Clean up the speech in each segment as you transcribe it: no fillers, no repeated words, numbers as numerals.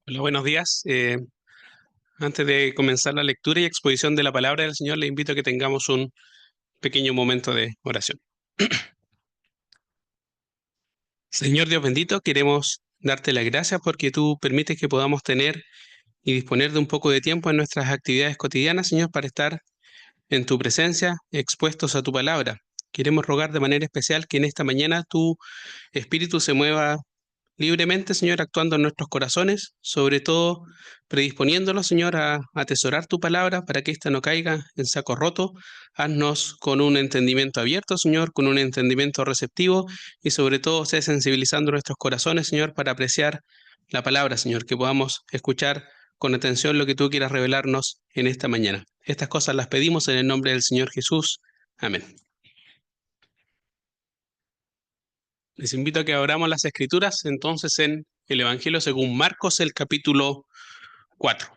Hola, buenos días. Antes de comenzar la lectura y exposición de la palabra del Señor, le invito a que tengamos un pequeño momento de oración. Señor Dios bendito, queremos darte las gracias porque tú permites que podamos tener y disponer de un poco de tiempo en nuestras actividades cotidianas, Señor, para estar en tu presencia, expuestos a tu palabra. Queremos rogar de manera especial que en esta mañana tu Espíritu se mueva libremente, Señor, actuando en nuestros corazones, sobre todo predisponiéndolos, Señor, a atesorar tu palabra para que ésta no caiga en saco roto. Haznos con un entendimiento abierto, Señor, con un entendimiento receptivo y sobre todo sé sensibilizando nuestros corazones, Señor, para apreciar la palabra, Señor, que podamos escuchar con atención lo que tú quieras revelarnos en esta mañana. Estas cosas las pedimos en el nombre del Señor Jesús. Amén. Les invito a que abramos las escrituras entonces en el Evangelio según Marcos, el capítulo 4.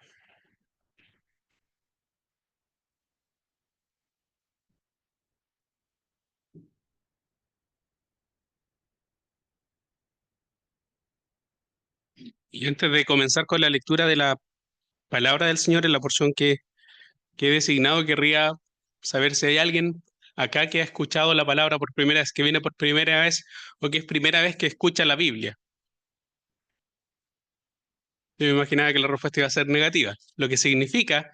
Y antes de comenzar con la lectura de la palabra del Señor en la porción que he designado, querría saber si hay alguien acá que ha escuchado la palabra por primera vez, que viene por primera vez o que es primera vez que escucha la Biblia. Yo me imaginaba que la respuesta iba a ser negativa, lo que significa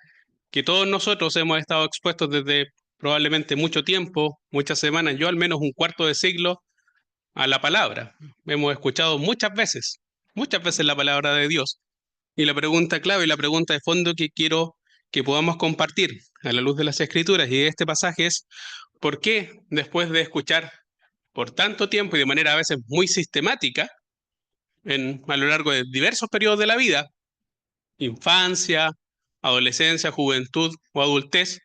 que todos nosotros hemos estado expuestos desde probablemente mucho tiempo, muchas semanas, yo al menos un cuarto de siglo, a la palabra. Hemos escuchado muchas veces la palabra de Dios. Y la pregunta clave y la pregunta de fondo que quiero que podamos compartir a la luz de las Escrituras y de este pasaje es, ¿por qué después de escuchar por tanto tiempo y de manera a veces muy sistemática, a lo largo de diversos periodos de la vida, infancia, adolescencia, juventud o adultez,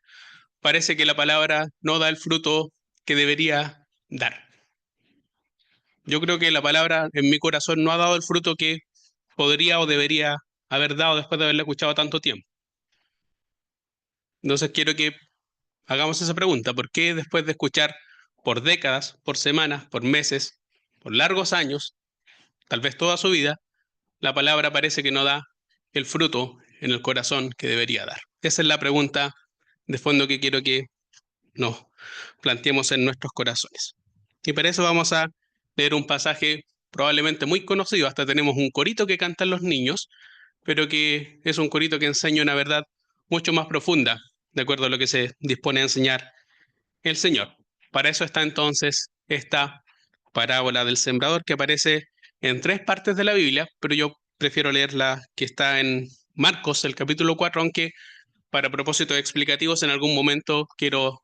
parece que la palabra no da el fruto que debería dar? Yo creo que la palabra en mi corazón no ha dado el fruto que podría o debería haber dado después de haberla escuchado tanto tiempo. Entonces quiero que hagamos esa pregunta. ¿Por qué después de escuchar por décadas, por semanas, por meses, por largos años, tal vez toda su vida, la palabra parece que no da el fruto en el corazón que debería dar? Esa es la pregunta de fondo que quiero que nos planteemos en nuestros corazones. Y para eso vamos a leer un pasaje probablemente muy conocido. Hasta tenemos un corito que cantan los niños, pero que es un corito que enseña una verdad mucho más profunda, de acuerdo a lo que se dispone a enseñar el Señor. Para eso está entonces esta parábola del sembrador que aparece en tres partes de la Biblia, pero yo prefiero leer la que está en Marcos, el capítulo 4, aunque para propósitos explicativos en algún momento quiero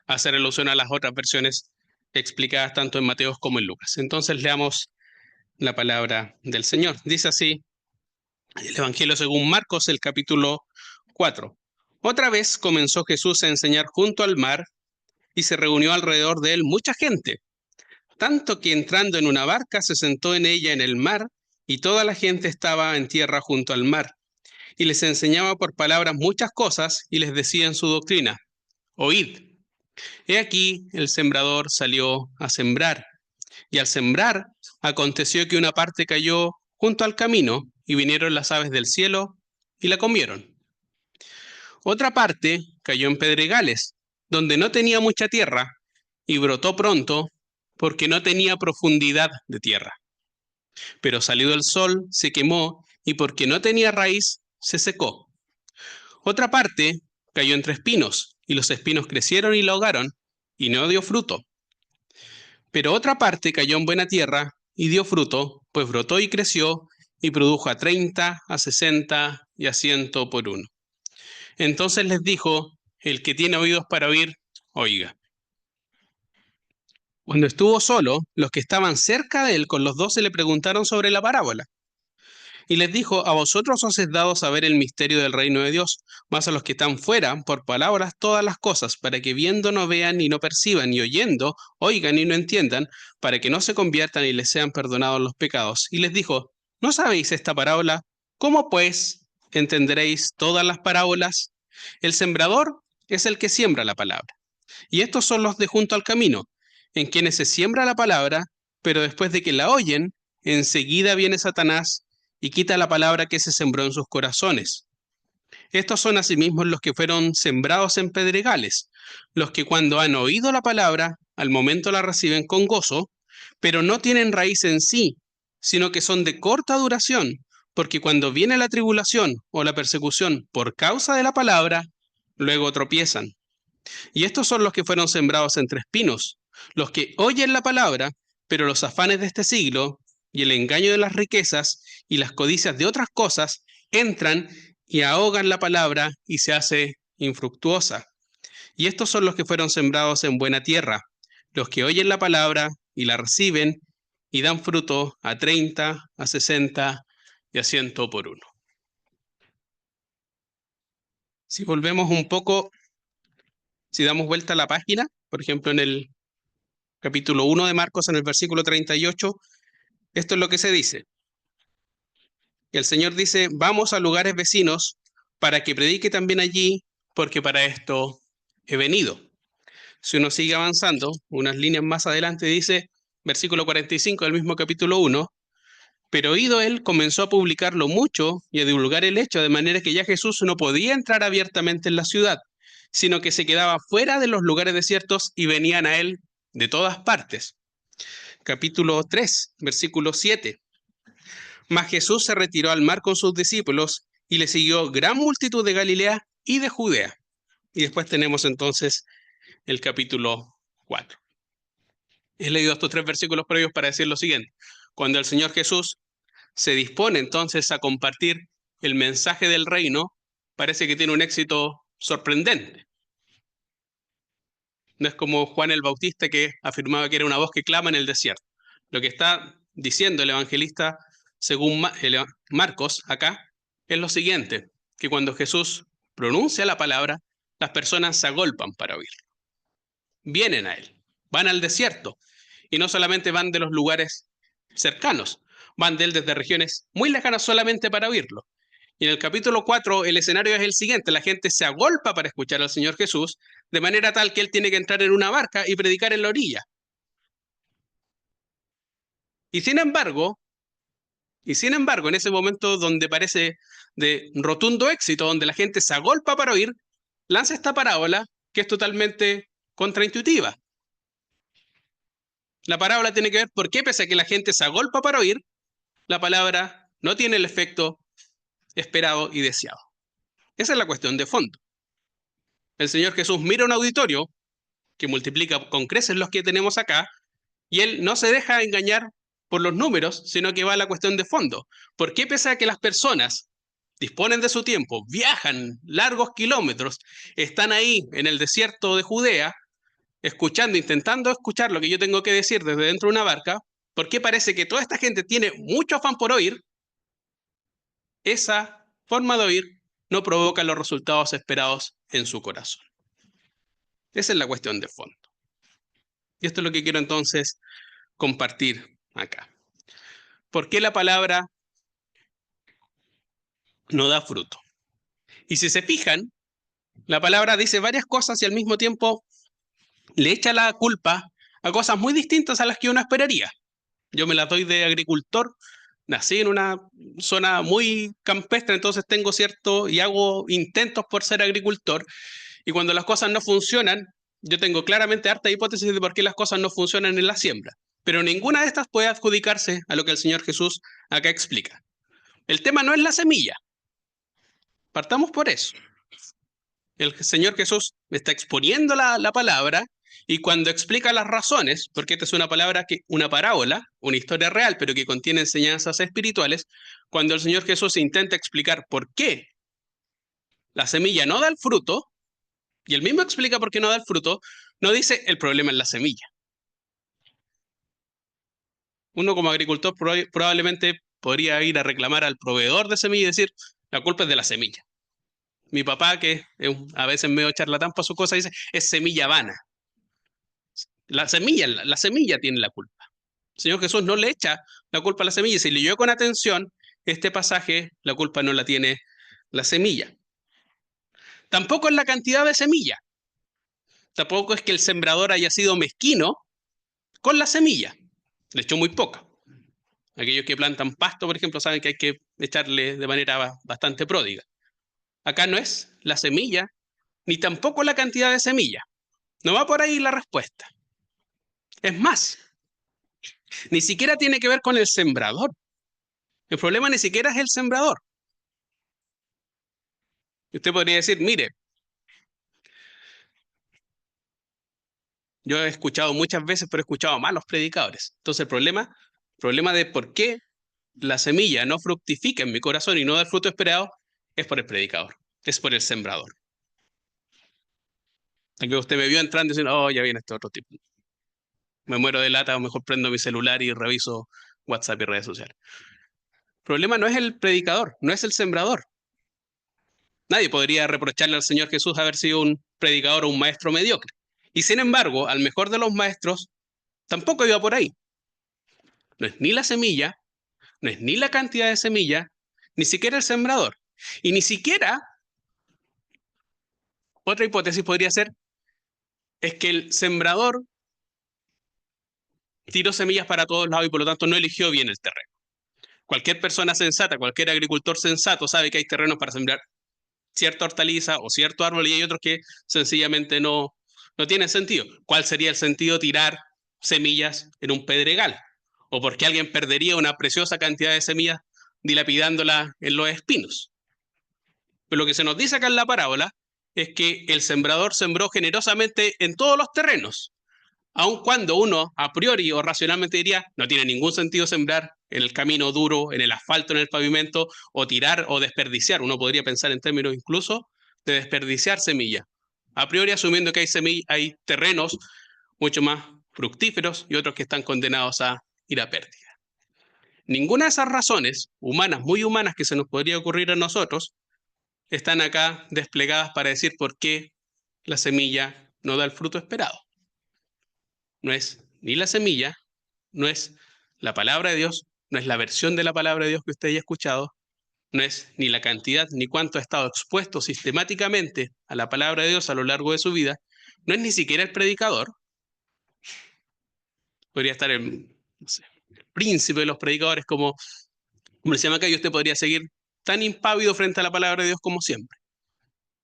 hacer alusión a las otras versiones explicadas tanto en Mateo como en Lucas. Entonces leamos la palabra del Señor. Dice así el Evangelio según Marcos, el capítulo 4. Otra vez comenzó Jesús a enseñar junto al mar y se reunió alrededor de él mucha gente, tanto que entrando en una barca se sentó en ella en el mar y toda la gente estaba en tierra junto al mar. Y les enseñaba por palabras muchas cosas y les decía en su doctrina: oíd, he aquí el sembrador salió a sembrar. Y al sembrar, aconteció que una parte cayó junto al camino, y vinieron las aves del cielo y la comieron. Otra parte cayó en pedregales, donde no tenía mucha tierra, y brotó pronto, porque no tenía profundidad de tierra. Pero salido el sol, se quemó, y porque no tenía raíz, se secó. Otra parte cayó entre espinos, y los espinos crecieron y la ahogaron, y no dio fruto. Pero otra parte cayó en buena tierra y dio fruto, pues brotó y creció y produjo a 30, a 60 y a 100 por uno. Entonces les dijo: el que tiene oídos para oír, oiga. Cuando estuvo solo, los que estaban cerca de él con los 12 le preguntaron sobre la parábola. Y les dijo: a vosotros os es dado saber el misterio del reino de Dios, mas a los que están fuera, por palabras todas las cosas, para que viendo no vean y no perciban, y oyendo oigan y no entiendan, para que no se conviertan y les sean perdonados los pecados. Y les dijo: ¿no sabéis esta parábola? ¿Cómo pues entenderéis todas las parábolas? El sembrador es el que siembra la palabra. Y estos son los de junto al camino, en quienes se siembra la palabra, pero después de que la oyen, enseguida viene Satanás y quita la palabra que se sembró en sus corazones. Estos son asimismo los que fueron sembrados en pedregales, los que cuando han oído la palabra, al momento la reciben con gozo, pero no tienen raíz en sí, sino que son de corta duración, porque cuando viene la tribulación o la persecución por causa de la palabra, luego tropiezan. Y estos son los que fueron sembrados entre espinos, los que oyen la palabra, pero los afanes de este siglo y el engaño de las riquezas y las codicias de otras cosas entran y ahogan la palabra y se hace infructuosa. Y estos son los que fueron sembrados en buena tierra, los que oyen la palabra y la reciben y dan fruto a 30, a 60 y a 100 por uno. Si volvemos un poco, si damos vuelta a la página, por ejemplo en el capítulo 1 de Marcos, en el versículo 38, esto es lo que se dice. El Señor dice, vamos a lugares vecinos para que predique también allí, porque para esto he venido. Si uno sigue avanzando, unas líneas más adelante dice, versículo 45 del mismo capítulo 1, pero oído él, comenzó a publicarlo mucho y a divulgar el hecho, de manera que ya Jesús no podía entrar abiertamente en la ciudad, sino que se quedaba fuera de los lugares desiertos y venían a él de todas partes. Capítulo 3, versículo 7. Mas Jesús se retiró al mar con sus discípulos y le siguió gran multitud de Galilea y de Judea. Y después tenemos entonces el capítulo 4. He leído estos 3 versículos previos para decir lo siguiente. Cuando el Señor Jesús se dispone entonces a compartir el mensaje del reino, parece que tiene un éxito sorprendente. No es como Juan el Bautista, que afirmaba que era una voz que clama en el desierto. Lo que está diciendo el evangelista, según Marcos acá, es lo siguiente, que cuando Jesús pronuncia la palabra, las personas se agolpan para oírlo. Vienen a él, van al desierto, y no solamente van de los lugares cercanos, van de él desde regiones muy lejanas solamente para oírlo. Y en el capítulo 4 el escenario es el siguiente, la gente se agolpa para escuchar al Señor Jesús, de manera tal que él tiene que entrar en una barca y predicar en la orilla. Y sin embargo, en ese momento donde parece de rotundo éxito, donde la gente se agolpa para oír, lanza esta parábola que es totalmente contraintuitiva. La parábola tiene que ver por qué, pese a que la gente se agolpa para oír, la palabra no tiene el efecto esperado y deseado. Esa es la cuestión de fondo. El Señor Jesús mira un auditorio que multiplica con creces los que tenemos acá, y él no se deja engañar por los números, sino que va a la cuestión de fondo. ¿Por qué, pese a que las personas disponen de su tiempo, viajan largos kilómetros, están ahí en el desierto de Judea, escuchando, intentando escuchar lo que yo tengo que decir desde dentro de una barca, por qué parece que toda esta gente tiene mucho afán por oír? Esa forma de oír no provoca los resultados esperados en su corazón. Esa es la cuestión de fondo. Y esto es lo que quiero entonces compartir acá. ¿Por qué la palabra no da fruto? Y si se fijan, la palabra dice varias cosas y al mismo tiempo le echa la culpa a cosas muy distintas a las que uno esperaría. Yo me la doy de agricultor, nací en una zona muy campestre, entonces tengo cierto y hago intentos por ser agricultor, y cuando las cosas no funcionan, yo tengo claramente harta hipótesis de por qué las cosas no funcionan en la siembra, pero ninguna de estas puede adjudicarse a lo que el Señor Jesús acá explica. El tema no es la semilla, partamos por eso. El Señor Jesús está exponiendo la palabra, y cuando explica las razones, porque esta es una palabra una parábola, una historia real, pero que contiene enseñanzas espirituales, cuando el Señor Jesús intenta explicar por qué la semilla no da el fruto, y él mismo explica por qué no da el fruto, no dice el problema es la semilla. Uno como agricultor probablemente podría ir a reclamar al proveedor de semilla y decir, la culpa es de la semilla. Mi papá, que es a veces medio charlatán para su cosa, dice, es semilla vana. La semilla tiene la culpa. El Señor Jesús no le echa la culpa a la semilla. Si leyó con atención este pasaje, la culpa no la tiene la semilla. Tampoco es la cantidad de semilla. Tampoco es que el sembrador haya sido mezquino con la semilla. Le echó muy poca. Aquellos que plantan pasto, por ejemplo, saben que hay que echarle de manera bastante pródiga. Acá no es la semilla, ni tampoco la cantidad de semilla. No va por ahí la respuesta. Es más, ni siquiera tiene que ver con el sembrador. El problema ni siquiera es el sembrador. Usted podría decir, mire, yo he escuchado muchas veces, pero he escuchado a malos predicadores. Entonces el problema de por qué la semilla no fructifica en mi corazón y no da el fruto esperado es por el predicador, es por el sembrador. Aquí usted me vio entrando y diciendo, oh, ya viene este otro tipo. Me muero de lata, o mejor prendo mi celular y reviso WhatsApp y redes sociales. El problema no es el predicador, no es el sembrador. Nadie podría reprocharle al Señor Jesús haber sido un predicador o un maestro mediocre. Y sin embargo, al mejor de los maestros tampoco iba por ahí. No es ni la semilla, no es ni la cantidad de semilla, ni siquiera el sembrador. Y ni siquiera, otra hipótesis podría ser, es que el sembrador tiró semillas para todos lados y por lo tanto no eligió bien el terreno. Cualquier persona sensata, cualquier agricultor sensato sabe que hay terrenos para sembrar cierta hortaliza o cierto árbol y hay otros que sencillamente no tienen sentido. ¿Cuál sería el sentido tirar semillas en un pedregal? ¿O por qué alguien perdería una preciosa cantidad de semillas dilapidándola en los espinos? Pero lo que se nos dice acá en la parábola es que el sembrador sembró generosamente en todos los terrenos, aun cuando uno a priori o racionalmente diría, no tiene ningún sentido sembrar en el camino duro, en el asfalto, en el pavimento, o tirar o desperdiciar. Uno podría pensar en términos incluso de desperdiciar semillas. A priori asumiendo que hay terrenos mucho más fructíferos y otros que están condenados a ir a pérdida. Ninguna de esas razones humanas, muy humanas que se nos podría ocurrir a nosotros, están acá desplegadas para decir por qué la semilla no da el fruto esperado. No es ni la semilla, no es la palabra de Dios, no es la versión de la palabra de Dios que usted haya escuchado, no es ni la cantidad ni cuánto ha estado expuesto sistemáticamente a la palabra de Dios a lo largo de su vida, no es ni siquiera el predicador. Podría estar no sé, el príncipe de los predicadores como se llama acá, y usted podría seguir tan impávido frente a la palabra de Dios como siempre.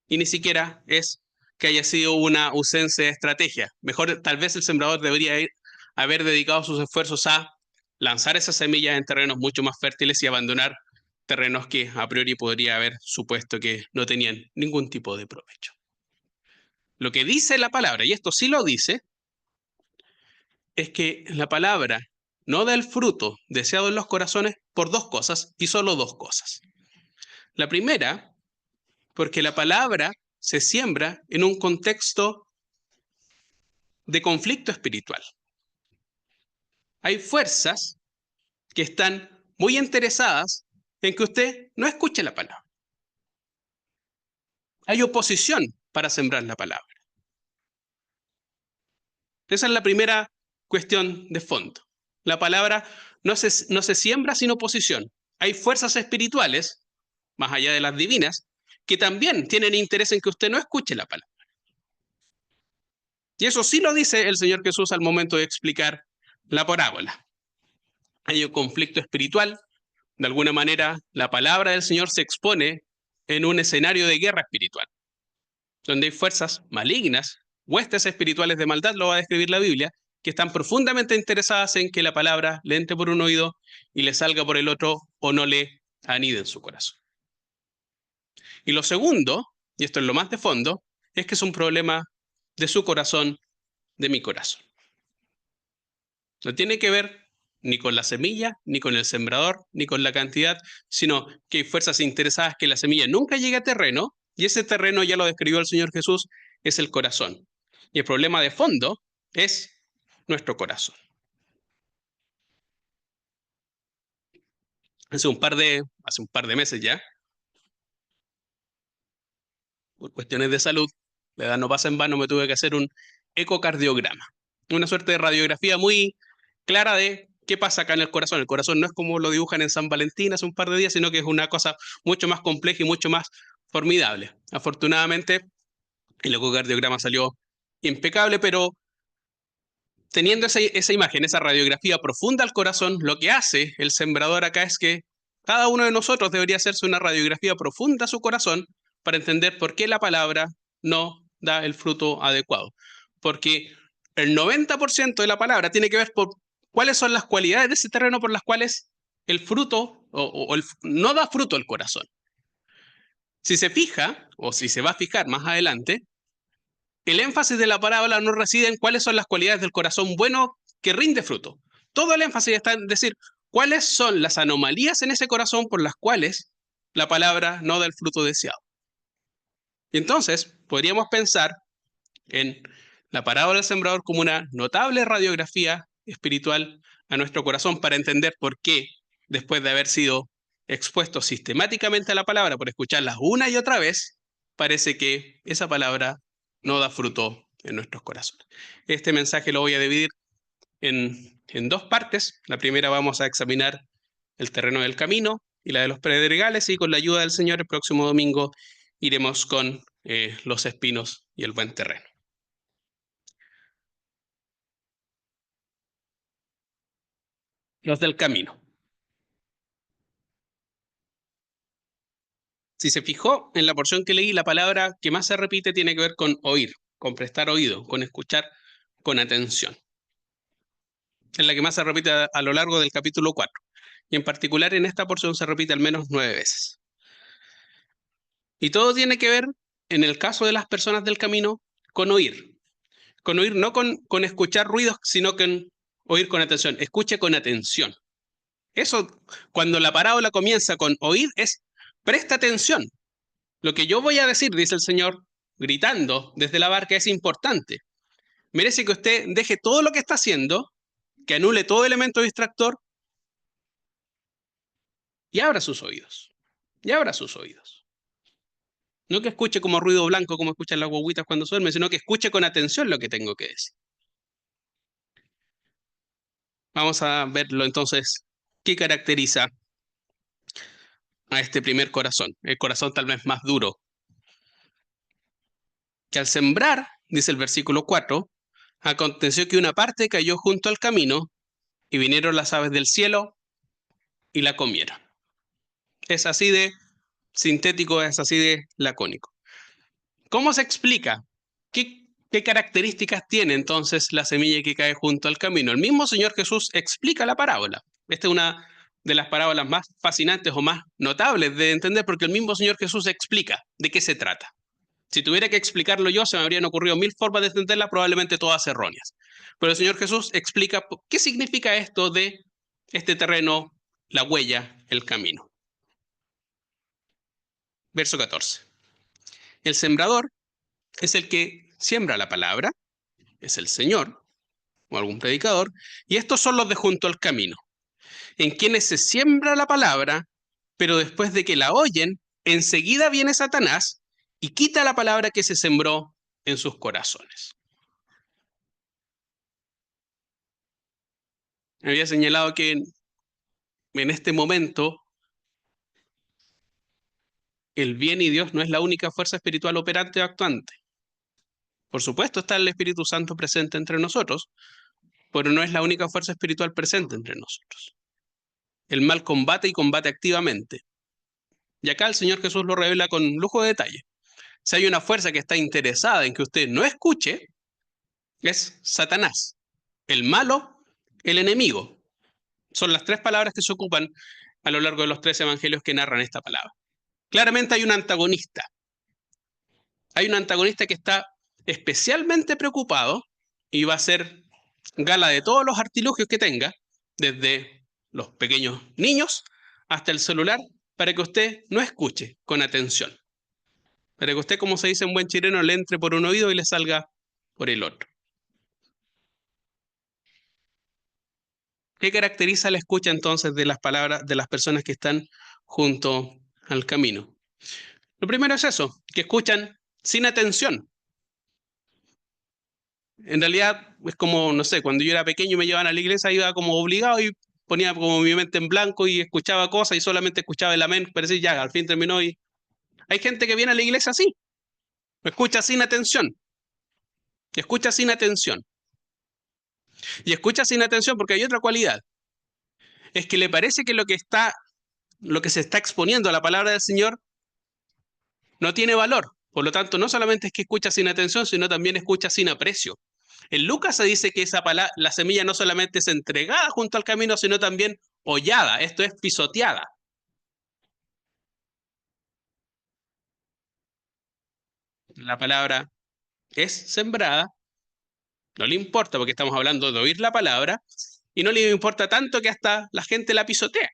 Y ni siquiera es que haya sido una ausencia de estrategia. Mejor, tal vez el sembrador debería haber dedicado sus esfuerzos a lanzar esas semillas en terrenos mucho más fértiles y abandonar terrenos que a priori podría haber supuesto que no tenían ningún tipo de provecho. Lo que dice la palabra, y esto sí lo dice, es que la palabra no da el fruto deseado en los corazones por dos cosas y solo dos cosas. La primera, porque la palabra se siembra en un contexto de conflicto espiritual. Hay fuerzas que están muy interesadas en que usted no escuche la palabra. Hay oposición para sembrar la palabra. Esa es la primera cuestión de fondo. La palabra no se siembra sin oposición. Hay fuerzas espirituales, más allá de las divinas, que también tienen interés en que usted no escuche la palabra. Y eso sí lo dice el Señor Jesús al momento de explicar la parábola. Hay un conflicto espiritual. De alguna manera, la palabra del Señor se expone en un escenario de guerra espiritual, donde hay fuerzas malignas, huestes espirituales de maldad, lo va a describir la Biblia, que están profundamente interesadas en que la palabra le entre por un oído y le salga por el otro o no le anide en su corazón. Y lo segundo, y esto es lo más de fondo, es que es un problema de su corazón, de mi corazón. No tiene que ver ni con la semilla, ni con el sembrador, ni con la cantidad, sino que hay fuerzas interesadas que la semilla nunca llegue a terreno, y ese terreno, ya lo describió el Señor Jesús, es el corazón. Y el problema de fondo es nuestro corazón. Hace un par de meses ya, por cuestiones de salud, la edad no pasa en vano, me tuve que hacer un ecocardiograma. Una suerte de radiografía muy clara de qué pasa acá en el corazón. El corazón no es como lo dibujan en San Valentín hace un par de días, sino que es una cosa mucho más compleja y mucho más formidable. Afortunadamente, el ecocardiograma salió impecable, pero teniendo esa imagen, esa radiografía profunda al corazón, lo que hace el sembrador acá es que Cada uno de nosotros debería hacerse una radiografía profunda a su corazón para entender por qué la palabra no da el fruto adecuado. Porque el 90% de la palabra tiene que ver por cuáles son las cualidades de ese terreno por las cuales el fruto no da fruto el corazón. Si se fija, o si se va a fijar más adelante, el énfasis de la parábola no reside en cuáles son las cualidades del corazón bueno que rinde fruto. Todo el énfasis está en decir cuáles son las anomalías en ese corazón por las cuales la palabra no da el fruto deseado. Y entonces podríamos pensar en la parábola del sembrador como una notable radiografía espiritual a nuestro corazón para entender por qué, después de haber sido expuesto sistemáticamente a la palabra por escucharla una y otra vez, parece que esa palabra no da fruto en nuestros corazones. Este mensaje lo voy a dividir en dos partes. La primera vamos a examinar el terreno del camino y la de los predregales, y con la ayuda del Señor el próximo domingo iremos con los espinos y el buen terreno. Los del camino. Si se fijó en la porción que leí, la palabra que más se repite tiene que ver con oír, con prestar oído, con escuchar con atención. Es la que más se repite a lo largo del capítulo 4. Y en particular en esta porción se repite al menos 9 veces. Y todo tiene que ver, en el caso de las personas del camino, con oír. Con oír, no con escuchar ruidos, sino con oír con atención. Escuche con atención. Eso, cuando la parábola comienza con oír, es presta atención. Lo que yo voy a decir, dice el Señor, gritando desde la barca, es importante. Merece que usted deje todo lo que está haciendo, que anule todo elemento distractor y abra sus oídos. Y abra sus oídos. No que escuche como ruido blanco, como escuchan las guaguitas cuando duermen, sino que escuche con atención lo que tengo que decir. Vamos a verlo entonces. ¿Qué caracteriza a este primer corazón? El corazón tal vez más duro. Que al sembrar, dice el versículo 4, aconteció que una parte cayó junto al camino y vinieron las aves del cielo y la comieron. Es así de sintético, es así de lacónico. ¿Cómo se explica? ¿Qué características tiene entonces la semilla que cae junto al camino? El mismo Señor Jesús explica la parábola. Esta es una de las parábolas más fascinantes o más notables de entender porque el mismo Señor Jesús explica de qué se trata. Si tuviera que explicarlo yo, se me habrían ocurrido 1000 formas de entenderla, probablemente todas erróneas. Pero el Señor Jesús explica qué significa esto de este terreno, la huella, el camino. Verso 14. El sembrador es el que siembra la palabra, es el Señor o algún predicador, y estos son los de junto al camino, en quienes se siembra la palabra, pero después de que la oyen, enseguida viene Satanás y quita la palabra que se sembró en sus corazones. Me había señalado que en este momento el bien y Dios no es la única fuerza espiritual operante o actuante. Por supuesto está el Espíritu Santo presente entre nosotros, pero no es la única fuerza espiritual presente entre nosotros. El mal combate y combate activamente. Y acá el Señor Jesús lo revela con lujo de detalle. Si hay una fuerza que está interesada en que usted no escuche, es Satanás. El malo, el enemigo. Son las tres palabras que se ocupan a lo largo de los 3 evangelios que narran esta palabra. Claramente hay un antagonista. Hay un antagonista que está especialmente preocupado y va a hacer gala de todos los artilugios que tenga, desde los pequeños niños hasta el celular, para que usted no escuche con atención. Para que usted, como se dice en buen chileno, le entre por un oído y le salga por el otro. ¿Qué caracteriza la escucha entonces de las palabras de las personas que están junto al camino? Lo primero es eso, que escuchan sin atención. En realidad es como, no sé, cuando yo era pequeño y me llevaban a la iglesia, iba como obligado y ponía como mi mente en blanco y escuchaba cosas y solamente escuchaba el amén, pero sí, ya, al fin terminó y... Hay gente que viene a la iglesia así, escucha sin atención, escucha sin atención. Y escucha sin atención porque hay otra cualidad, es que le parece que lo que está lo que se está exponiendo a la palabra del Señor no tiene valor. Por lo tanto, no solamente es que escucha sin atención, sino también escucha sin aprecio. En Lucas se dice que la semilla no solamente es entregada junto al camino, sino también hollada, esto es pisoteada. La palabra es sembrada, no le importa porque estamos hablando de oír la palabra, y no le importa tanto que hasta la gente la pisotea.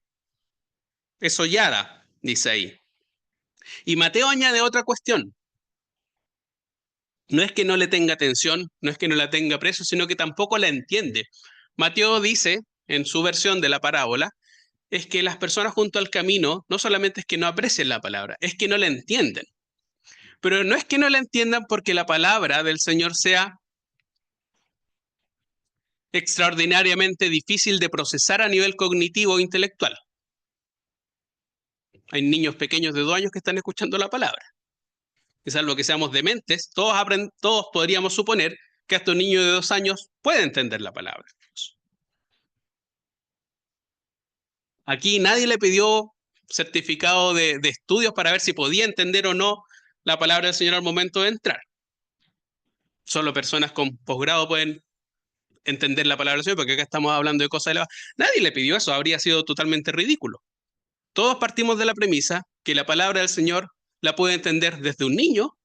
Es hollada, dice ahí. Y Mateo añade otra cuestión. No es que no le tenga atención, no es que no la tenga preso, sino que tampoco la entiende. Mateo dice, en su versión de la parábola, es que las personas junto al camino no solamente es que no aprecien la palabra, es que no la entienden. Pero no es que no la entiendan porque la palabra del Señor sea extraordinariamente difícil de procesar a nivel cognitivo o intelectual. Hay niños pequeños de 2 años que están escuchando la palabra. Es algo que seamos dementes, todos podríamos suponer que hasta un niño de 2 años puede entender la palabra. Aquí nadie le pidió certificado de estudios para ver si podía entender o no la palabra del Señor al momento de entrar. Solo personas con posgrado pueden entender la palabra del Señor, porque acá estamos hablando de cosas elevadas. Nadie le pidió eso, habría sido totalmente ridículo. Todos partimos de la premisa que la palabra del Señor la puede entender desde un niño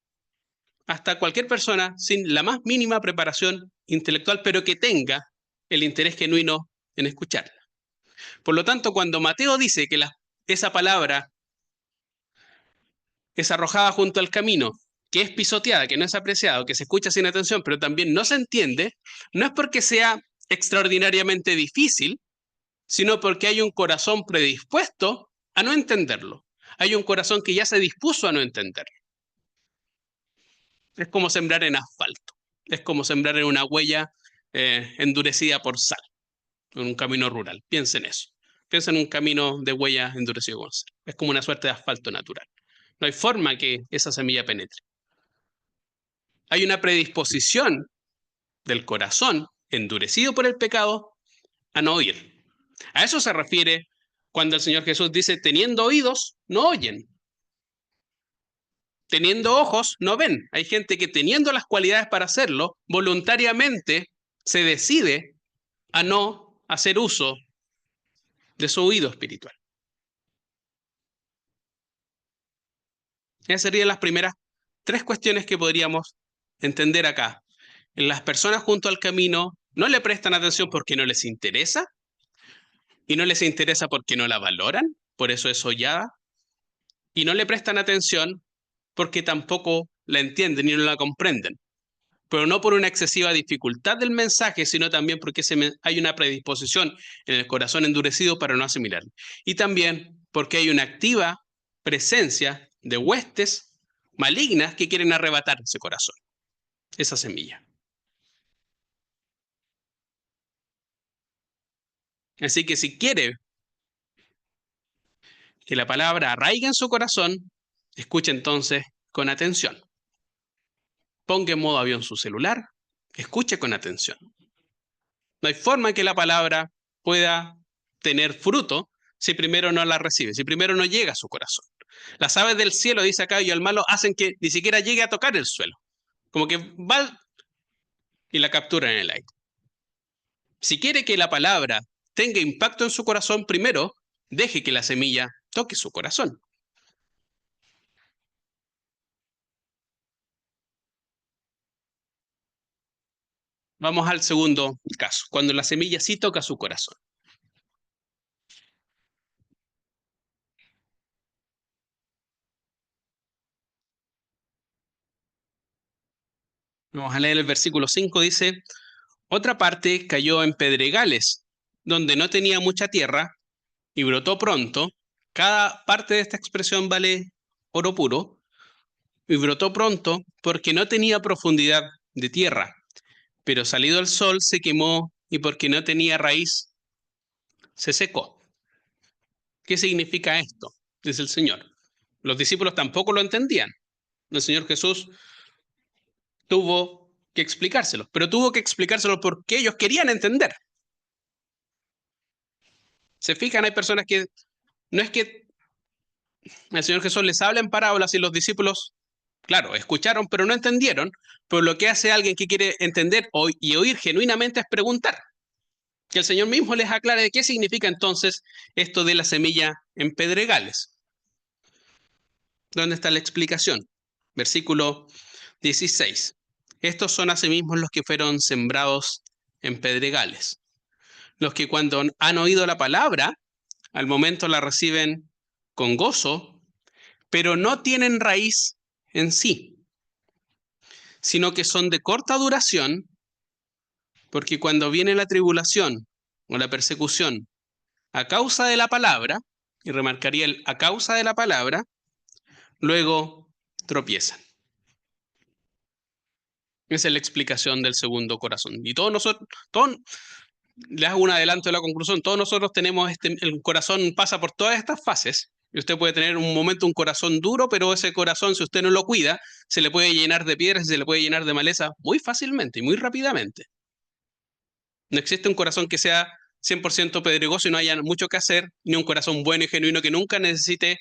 hasta cualquier persona sin la más mínima preparación intelectual, pero que tenga el interés genuino en escucharla. Por lo tanto, cuando Mateo dice que esa palabra es arrojada junto al camino, que es pisoteada, que no es apreciada, que se escucha sin atención, pero también no se entiende, no es porque sea extraordinariamente difícil, sino porque hay un corazón predispuesto a no entenderlo. Hay un corazón que ya se dispuso a no entenderlo. Es como sembrar en asfalto, es como sembrar en una huella endurecida por sal, en un camino rural. Piensa en eso. Piensa en un camino de huella endurecido con sal. Es como una suerte de asfalto natural. No hay forma que esa semilla penetre. Hay una predisposición del corazón endurecido por el pecado a no oír. A eso se refiere cuando el Señor Jesús dice, teniendo oídos, no oyen. Teniendo ojos, no ven. Hay gente que teniendo las cualidades para hacerlo, voluntariamente se decide a no hacer uso de su oído espiritual. Esas serían las primeras 3 cuestiones que podríamos entender acá. En las personas junto al camino no le prestan atención porque no les interesa, y no les interesa porque no la valoran, por eso es hollada, y no le prestan atención porque tampoco la entienden y no la comprenden, pero no por una excesiva dificultad del mensaje, sino también porque hay una predisposición en el corazón endurecido para no asimilarlo. Y también porque hay una activa presencia de huestes malignas que quieren arrebatar ese corazón, esa semilla. Así que si quiere que la palabra arraigue en su corazón, escuche entonces con atención. Ponga en modo avión su celular, escuche con atención. No hay forma en que la palabra pueda tener fruto si primero no la recibe, si primero no llega a su corazón. Las aves del cielo, dice acá, y el malo hacen que ni siquiera llegue a tocar el suelo. Como que va y la captura en el aire. Si quiere que la palabra tenga impacto en su corazón, primero deje que la semilla toque su corazón. Vamos al segundo caso, cuando la semilla sí toca su corazón. Vamos a leer el versículo 5, dice, otra parte cayó en pedregales, donde no tenía mucha tierra, y brotó pronto. Cada parte de esta expresión vale oro puro. Y brotó pronto porque no tenía profundidad de tierra, pero salido el sol se quemó y porque no tenía raíz se secó. ¿Qué significa esto? Dice el Señor. Los discípulos tampoco lo entendían. El Señor Jesús tuvo que explicárselo, pero tuvo que explicárselo porque ellos querían entender. Se fijan, hay personas que no es que El Señor Jesús les habla en parábolas y los discípulos, claro, escucharon, pero no entendieron. Pero lo que hace alguien que quiere entender y oír genuinamente es preguntar. Que el Señor mismo les aclare de qué significa entonces esto de la semilla en pedregales. ¿Dónde está la explicación? Versículo 16. Estos son asimismo los que fueron sembrados en pedregales. Los que cuando han oído la palabra, al momento la reciben con gozo, pero no tienen raíz en sí, sino que son de corta duración, porque cuando viene la tribulación o la persecución a causa de la palabra, y remarcaría el a causa de la palabra, luego tropiezan. Esa es la explicación del segundo corazón. Y todos nosotros, les hago un adelanto de la conclusión, todos nosotros tenemos, el corazón pasa por todas estas fases, y usted puede tener un momento un corazón duro, pero ese corazón, si usted no lo cuida, se le puede llenar de piedras y se le puede llenar de maleza muy fácilmente y muy rápidamente. No existe un corazón que sea 100% pedregoso y no haya mucho que hacer, ni un corazón bueno y genuino que nunca necesite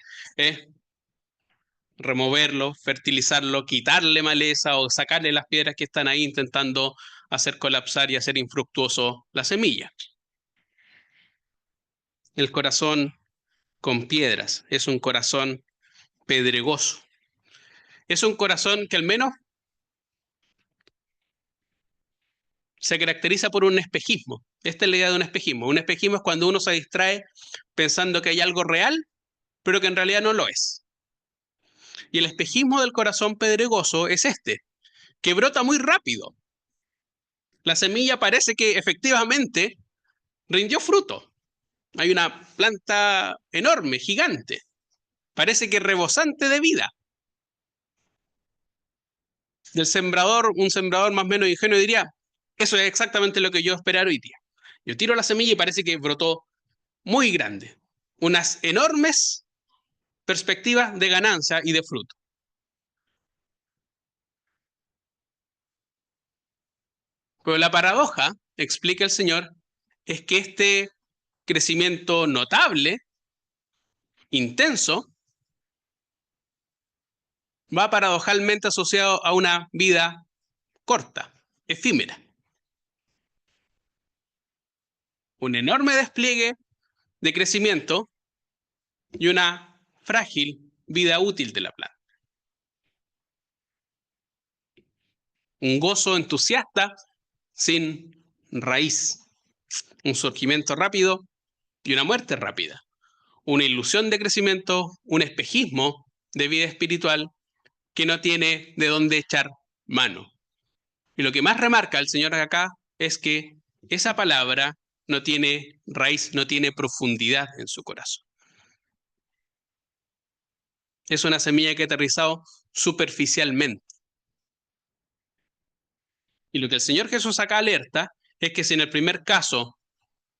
removerlo, fertilizarlo, quitarle maleza o sacarle las piedras que están ahí intentando hacer colapsar y hacer infructuoso la semilla. El corazón con piedras es un corazón pedregoso. Es un corazón que al menos se caracteriza por un espejismo. Esta es la idea de un espejismo. Un espejismo es cuando uno se distrae pensando que hay algo real, pero que en realidad no lo es. Y el espejismo del corazón pedregoso es este, que brota muy rápido. La semilla parece que efectivamente rindió fruto. Hay una planta enorme, gigante. Parece que rebosante de vida. Del sembrador, un sembrador más o menos ingenuo diría, eso es exactamente lo que yo esperaba hoy día. Yo tiro la semilla y parece que brotó muy grande. Unas enormes perspectivas de ganancia y de fruto. Pero la paradoja, explica el Señor, es que este crecimiento notable, intenso, va paradojalmente asociado a una vida corta, efímera. Un enorme despliegue de crecimiento y una frágil vida útil de la planta. Un gozo entusiasta sin raíz. Un surgimiento rápido y una muerte rápida. Una ilusión de crecimiento, un espejismo de vida espiritual que no tiene de dónde echar mano. Y lo que más remarca el Señor acá es que esa palabra no tiene raíz, no tiene profundidad en su corazón. Es una semilla que ha aterrizado superficialmente. Y lo que el Señor Jesús acá alerta es que si en el primer caso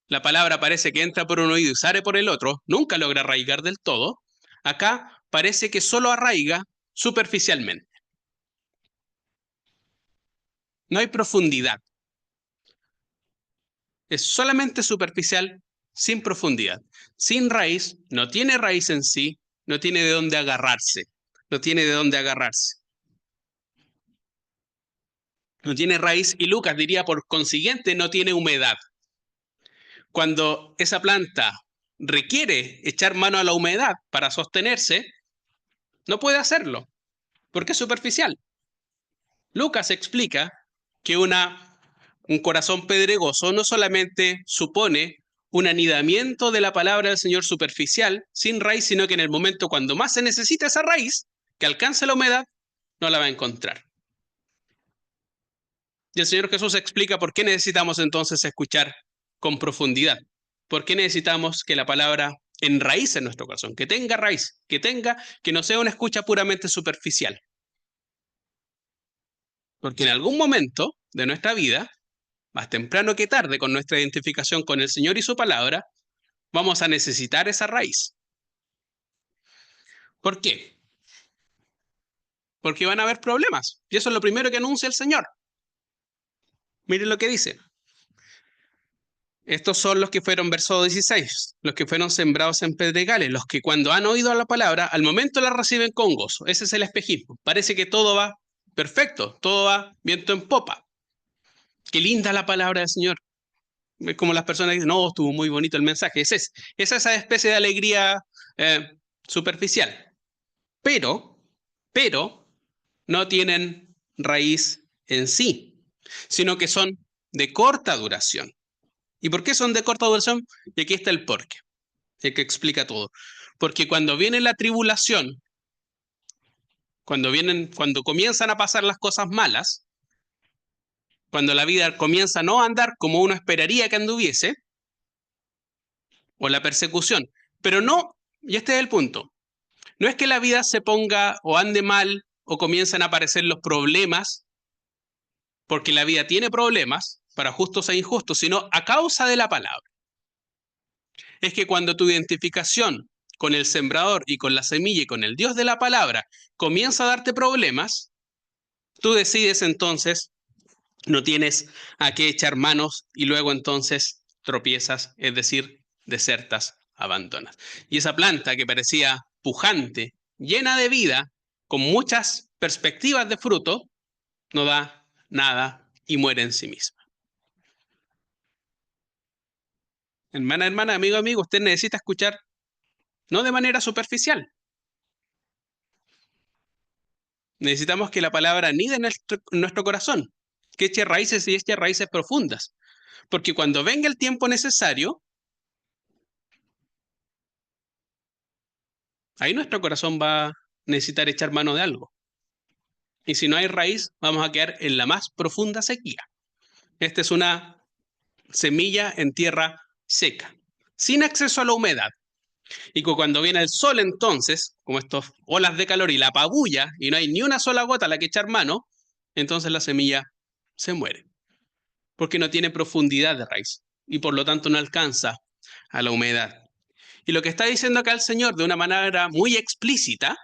la palabra parece que entra por un oído y sale por el otro, nunca logra arraigar del todo, acá parece que solo arraiga superficialmente. No hay profundidad. Es solamente superficial, sin profundidad. Sin raíz, no tiene raíz en sí, no tiene de dónde agarrarse. No tiene de dónde agarrarse. No tiene raíz y Lucas diría por consiguiente no tiene humedad. Cuando esa planta requiere echar mano a la humedad para sostenerse, no puede hacerlo, porque es superficial. Lucas explica que un corazón pedregoso no solamente supone un anidamiento de la palabra del Señor superficial, sin raíz, sino que en el momento cuando más se necesita esa raíz, que alcance la humedad, no la va a encontrar. Y el Señor Jesús explica por qué necesitamos entonces escuchar con profundidad. ¿Por qué necesitamos que la palabra enraíce en nuestro corazón? Que tenga raíz, que no sea una escucha puramente superficial. Porque en algún momento de nuestra vida, más temprano que tarde, con nuestra identificación con el Señor y su palabra, vamos a necesitar esa raíz. ¿Por qué? Porque van a haber problemas. Y eso es lo primero que anuncia el Señor. Miren lo que dice. Estos son los que fueron, verso 16, los que fueron sembrados en pedregales, los que cuando han oído la palabra, al momento la reciben con gozo. Ese es el espejismo. Parece que todo va perfecto, todo va viento en popa. Qué linda la palabra del Señor. Es como las personas dicen, no, estuvo muy bonito el mensaje. Es esa especie de alegría superficial. Pero no tienen raíz en sí, sino que son de corta duración. ¿Y por qué son de corta duración? Y aquí está el porqué, el que explica todo. Porque cuando viene la tribulación, cuando comienzan a pasar las cosas malas, cuando la vida comienza a no andar como uno esperaría que anduviese, o la persecución, pero no, y este es el punto, no es que la vida se ponga o ande mal o comiencen a aparecer los problemas, porque la vida tiene problemas para justos e injustos, sino a causa de la palabra. Es que cuando tu identificación con el sembrador y con la semilla y con el Dios de la palabra comienza a darte problemas, tú decides entonces, no tienes a qué echar manos y luego entonces tropiezas, es decir, desertas, abandonas. Y esa planta que parecía pujante, llena de vida, con muchas perspectivas de fruto, no da nada y muere en sí misma. Hermana, amigo, usted necesita escuchar no de manera superficial. Necesitamos que la palabra anide en nuestro corazón, que eche raíces y eche raíces profundas. Porque cuando venga el tiempo necesario, ahí nuestro corazón va a necesitar echar mano de algo. Y si no hay raíz, vamos a quedar en la más profunda sequía. Esta es una semilla en tierra seca, sin acceso a la humedad. Y cuando viene el sol entonces, como estas olas de calor y la apabulla, y no hay ni una sola gota a la que echar mano, entonces la semilla se muere, porque no tiene profundidad de raíz y por lo tanto no alcanza a la humedad. Y lo que está diciendo acá el Señor de una manera muy explícita,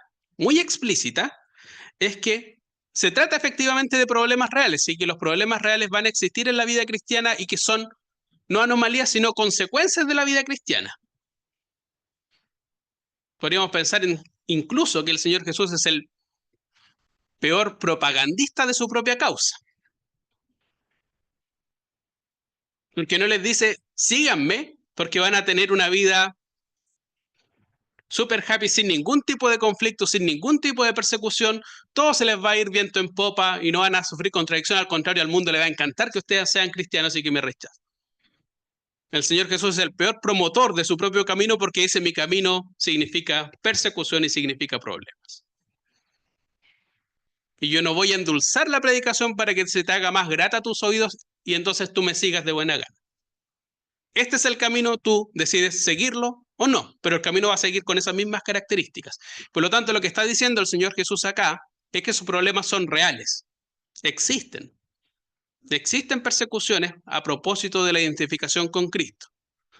es que se trata efectivamente de problemas reales y que los problemas reales van a existir en la vida cristiana y que son no anomalías, sino consecuencias de la vida cristiana. Podríamos pensar incluso que el Señor Jesús es el peor propagandista de su propia causa. Porque no les dice, síganme, porque van a tener una vida super happy, sin ningún tipo de conflicto, sin ningún tipo de persecución, todo se les va a ir viento en popa y no van a sufrir contradicción, al contrario, al mundo le va a encantar que ustedes sean cristianos y que me rechacen. El Señor Jesús es el peor promotor de su propio camino porque dice mi camino significa persecución y significa problemas. Y yo no voy a endulzar la predicación para que se te haga más grata a tus oídos y entonces tú me sigas de buena gana. Este es el camino, tú decides seguirlo o no, pero el camino va a seguir con esas mismas características. Por lo tanto, lo que está diciendo el Señor Jesús acá es que sus problemas son reales, existen. Existen persecuciones a propósito de la identificación con Cristo,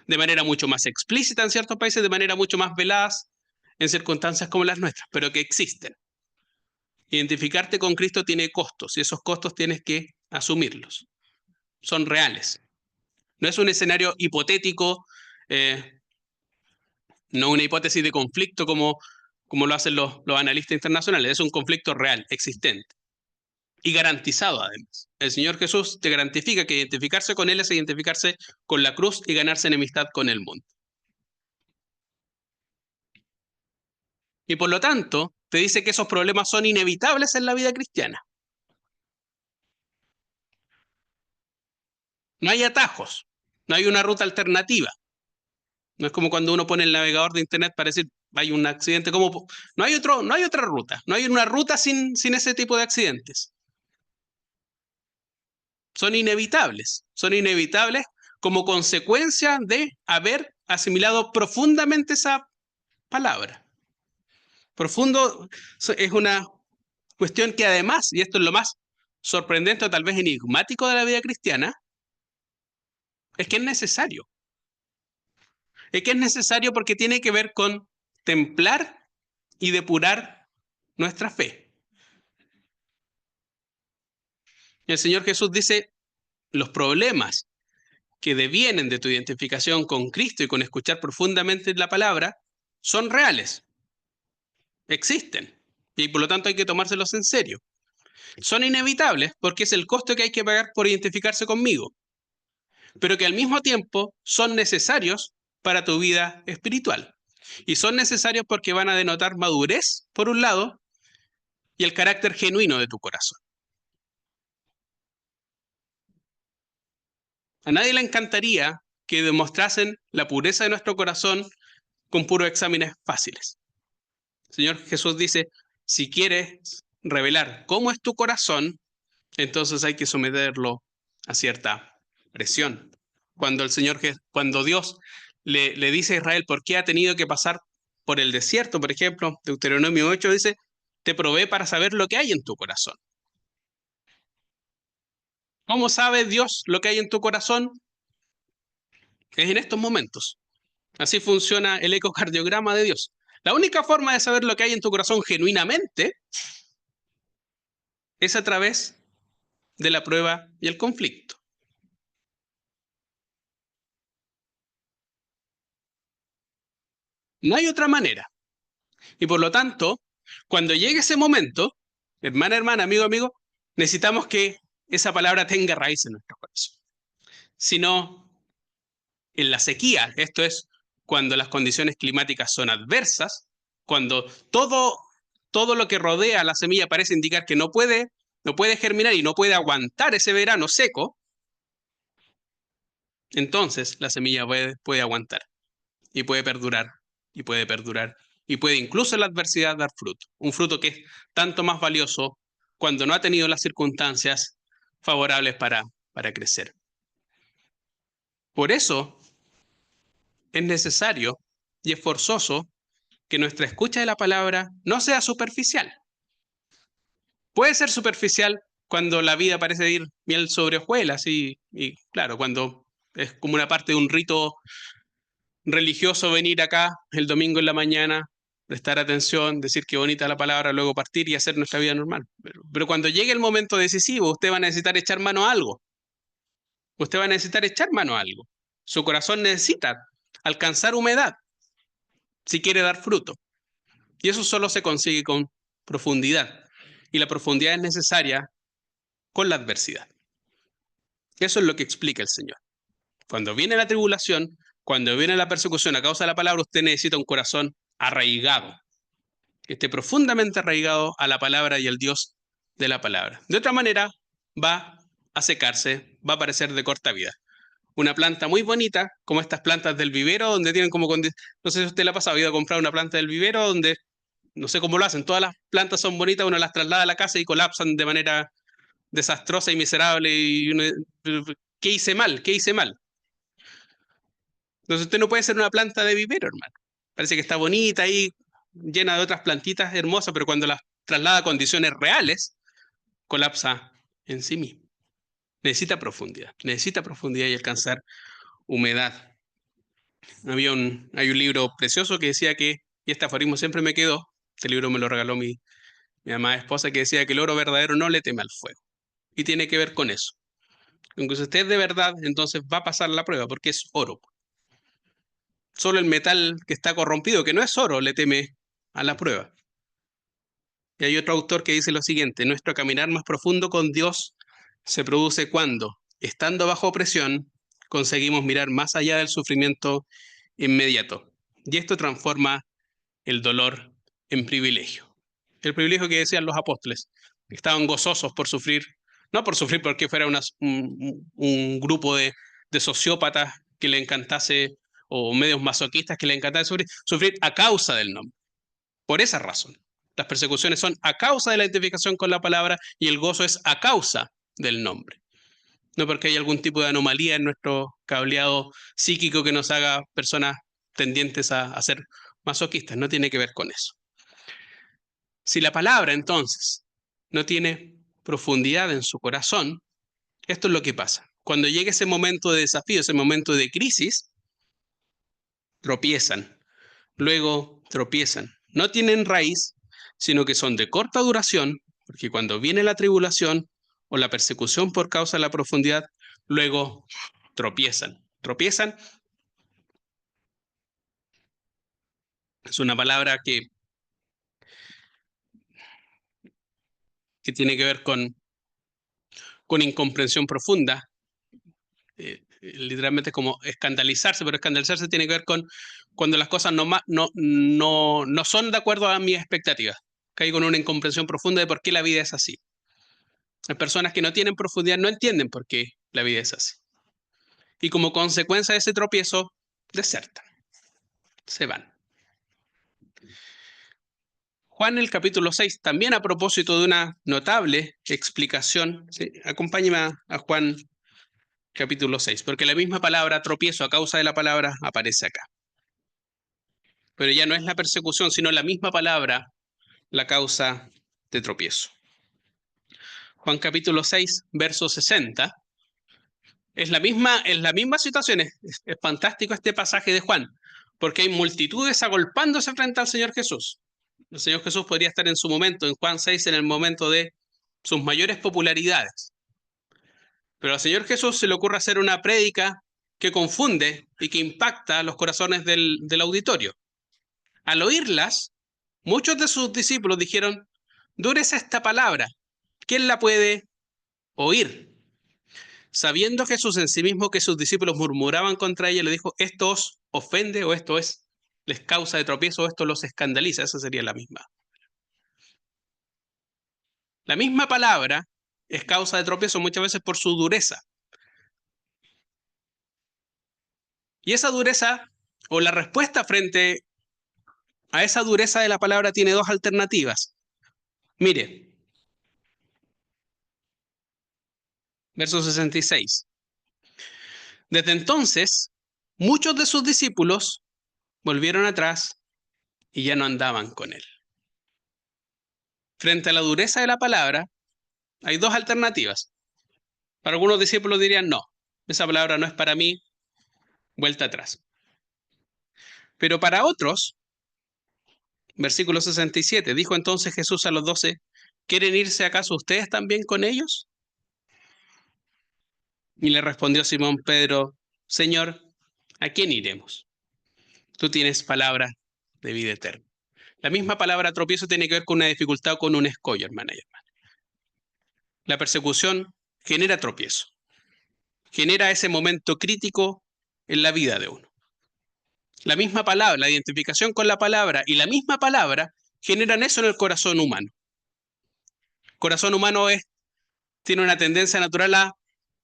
de manera mucho más explícita en ciertos países, de manera mucho más veladas en circunstancias como las nuestras, pero que existen. Identificarte con Cristo tiene costos y esos costos tienes que asumirlos. Son reales. No es un escenario hipotético, no una hipótesis de conflicto como lo hacen los analistas internacionales. Es un conflicto real, existente y garantizado además. El Señor Jesús te garantifica que identificarse con Él es identificarse con la cruz y ganarse enemistad con el mundo. Y por lo tanto, te dice que esos problemas son inevitables en la vida cristiana. No hay atajos, no hay una ruta alternativa. No es como cuando uno pone el navegador de internet para decir, hay un accidente, como no hay otra ruta, no hay una ruta sin ese tipo de accidentes. Son inevitables como consecuencia de haber asimilado profundamente esa palabra. Profundo es una cuestión que además, y esto es lo más sorprendente o tal vez enigmático de la vida cristiana, es que es necesario. Es que es necesario porque tiene que ver con templar y depurar nuestra fe. El Señor Jesús dice, los problemas que devienen de tu identificación con Cristo y con escuchar profundamente la palabra son reales, existen, y por lo tanto hay que tomárselos en serio. Son inevitables porque es el costo que hay que pagar por identificarse conmigo, pero que al mismo tiempo son necesarios para tu vida espiritual. Y son necesarios porque van a denotar madurez, por un lado, y el carácter genuino de tu corazón. A nadie le encantaría que demostrasen la pureza de nuestro corazón con puros exámenes fáciles. El Señor Jesús dice, si quieres revelar cómo es tu corazón, entonces hay que someterlo a cierta presión. Cuando Dios le dice a Israel por qué ha tenido que pasar por el desierto, por ejemplo, Deuteronomio 8 dice, te probé para saber lo que hay en tu corazón. ¿Cómo sabe Dios lo que hay en tu corazón? Es en estos momentos. Así funciona el ecocardiograma de Dios. La única forma de saber lo que hay en tu corazón genuinamente es a través de la prueba y el conflicto. No hay otra manera. Y por lo tanto, cuando llegue ese momento, hermana, amigo, amigo, necesitamos que esa palabra tenga raíz en nuestro corazón. Si no, en la sequía, esto es cuando las condiciones climáticas son adversas, cuando todo lo que rodea a la semilla parece indicar que no puede germinar y no puede aguantar ese verano seco, entonces la semilla puede aguantar y puede perdurar y puede perdurar y puede incluso en la adversidad dar fruto. Un fruto que es tanto más valioso cuando no ha tenido las circunstancias favorables para crecer. Por eso es necesario y es forzoso que nuestra escucha de la palabra no sea superficial. Puede ser superficial cuando la vida parece ir miel sobre hojuelas y claro, cuando es como una parte de un rito religioso venir acá el domingo en la mañana, prestar atención, decir qué bonita la palabra, luego partir y hacer nuestra vida normal. Pero cuando llegue el momento decisivo, usted va a necesitar echar mano a algo. Usted va a necesitar echar mano a algo. Su corazón necesita alcanzar humedad si quiere dar fruto. Y eso solo se consigue con profundidad. Y la profundidad es necesaria con la adversidad. Eso es lo que explica el Señor. Cuando viene la tribulación, cuando viene la persecución a causa de la palabra, usted necesita un corazón arraigado, que esté profundamente arraigado a la palabra y al Dios de la palabra. De otra manera, va a secarse, va a parecer de corta vida. Una planta muy bonita, como estas plantas del vivero, donde tienen como... No sé si usted le ha pasado, ha ido a comprar una planta del vivero, donde no sé cómo lo hacen, todas las plantas son bonitas, uno las traslada a la casa y colapsan de manera desastrosa y miserable. Y uno, ¿qué hice mal? ¿Qué hice mal? Entonces usted no puede ser una planta de vivero, hermano. Parece que está bonita ahí, llena de otras plantitas hermosas, pero cuando las traslada a condiciones reales, colapsa en sí mismo. Necesita profundidad y alcanzar humedad. Hay un libro precioso que decía que, y este aforismo siempre me quedó, este libro me lo regaló mi amada esposa, que decía que el oro verdadero no le teme al fuego. Y tiene que ver con eso. Aunque usted es de verdad, entonces va a pasar la prueba, porque es oro. Solo el metal que está corrompido, que no es oro, le teme a la prueba. Y hay otro autor que dice lo siguiente: nuestro caminar más profundo con Dios se produce cuando, estando bajo presión, conseguimos mirar más allá del sufrimiento inmediato. Y esto transforma el dolor en privilegio. El privilegio que decían los apóstoles, que estaban gozosos por sufrir, no por sufrir porque fuera un grupo de sociópatas que le encantase, o medios masoquistas que le encantase sufrir a causa del nombre. Por esa razón. Las persecuciones son a causa de la identificación con la palabra y el gozo es a causa del nombre. No porque hay algún tipo de anomalía en nuestro cableado psíquico que nos haga personas tendientes a ser masoquistas. No tiene que ver con eso. Si la palabra entonces no tiene profundidad en su corazón, esto es lo que pasa. Cuando llega ese momento de desafío, ese momento de crisis, tropiezan, luego tropiezan. No tienen raíz, sino que son de corta duración, porque cuando viene la tribulación o la persecución por causa de la profundidad, luego tropiezan. Tropiezan es una palabra que tiene que ver con incomprensión profunda. Literalmente es como escandalizarse, pero escandalizarse tiene que ver con cuando las cosas no son de acuerdo a mis expectativas. Caigo con una incomprensión profunda de por qué la vida es así. Hay personas que no tienen profundidad, no entienden por qué la vida es así. Y como consecuencia de ese tropiezo, desertan, se van. Juan, el capítulo 6, también a propósito de una notable explicación, ¿sí? Acompáñeme a Juan capítulo 6, porque la misma palabra tropiezo a causa de la palabra aparece acá. Pero ya no es la persecución, sino la misma palabra la causa de tropiezo. Juan capítulo 6, verso 60. Es la misma situación. Es fantástico este pasaje de Juan, porque hay multitudes agolpándose frente al Señor Jesús. El Señor Jesús podría estar en su momento, en Juan 6, en el momento de sus mayores popularidades. Pero al Señor Jesús se le ocurre hacer una prédica que confunde y que impacta los corazones del auditorio. Al oírlas, muchos de sus discípulos dijeron, dura es esta palabra, ¿quién la puede oír? Sabiendo Jesús en sí mismo que sus discípulos murmuraban contra ella, le dijo, esto os ofende o les causa de tropiezo o esto los escandaliza. Esa sería la misma. La misma palabra es causa de tropiezo muchas veces por su dureza. Y esa dureza, o la respuesta frente a esa dureza de la palabra tiene dos alternativas. Mire, verso 66. Desde entonces, muchos de sus discípulos volvieron atrás y ya no andaban con él. Frente a la dureza de la palabra, hay dos alternativas. Para algunos discípulos dirían, no, esa palabra no es para mí, vuelta atrás. Pero para otros, versículo 67, dijo entonces Jesús a los 12, ¿quieren irse acaso ustedes también con ellos? Y le respondió Simón Pedro, Señor, ¿a quién iremos? Tú tienes palabra de vida eterna. La misma palabra tropiezo tiene que ver con una dificultad o con un escollo, hermana y hermana. La persecución genera tropiezo, genera ese momento crítico en la vida de uno. La misma palabra, la identificación con la palabra y la misma palabra generan eso en el corazón humano. El corazón humano tiene una tendencia natural a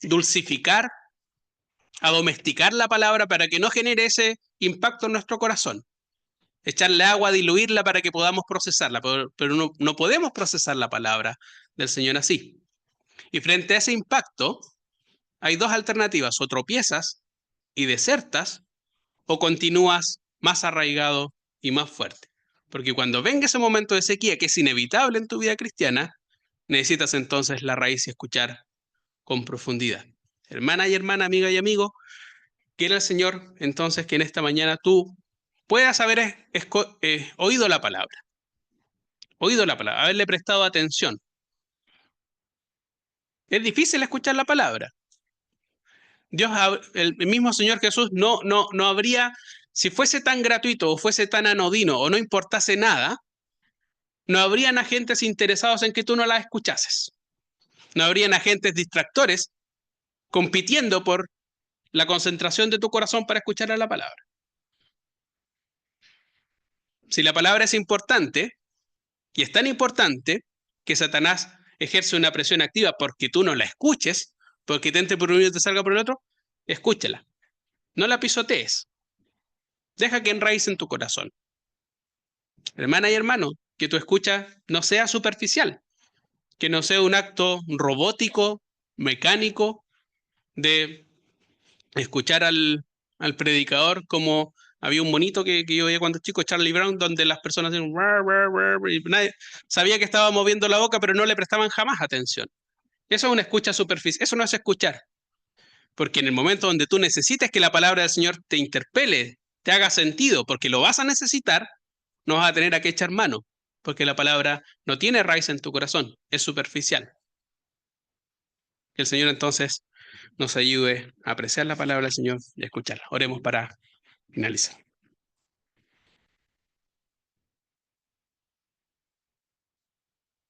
dulcificar, a domesticar la palabra para que no genere ese impacto en nuestro corazón. Echarle agua, diluirla para que podamos procesarla, pero no podemos procesar la palabra del Señor así. Y frente a ese impacto, hay dos alternativas, o tropiezas y desertas, o continúas más arraigado y más fuerte. Porque cuando venga ese momento de sequía, que es inevitable en tu vida cristiana, necesitas entonces la raíz y escuchar con profundidad. Hermana y hermana, amiga y amigo, quiera el Señor entonces que en esta mañana tú puedas haber oído la palabra, haberle prestado atención. Es difícil escuchar la palabra. Dios, el mismo Señor Jesús no habría, si fuese tan gratuito o fuese tan anodino o no importase nada, no habrían agentes interesados en que tú no la escuchases. No habrían agentes distractores compitiendo por la concentración de tu corazón para escuchar a la palabra. Si la palabra es importante, y es tan importante que Satanás ejerce una presión activa porque tú no la escuches, porque te entre por un oído y te salga por el otro, escúchela. No la pisotees. Deja que enraice en tu corazón. Hermana y hermano, que tu escucha no sea superficial, que no sea un acto robótico, mecánico, de escuchar al predicador como había un monito que yo veía cuando chico, Charlie Brown, donde las personas decían, y nadie sabía que estaba moviendo la boca, pero no le prestaban jamás atención. Eso es una escucha superficial, eso no es escuchar. Porque en el momento donde tú necesites que la palabra del Señor te interpele, te haga sentido, porque lo vas a necesitar, no vas a tener a qué echar mano, porque la palabra no tiene raíz en tu corazón, es superficial. Que el Señor entonces nos ayude a apreciar la palabra del Señor y a escucharla. Oremos para finalizar.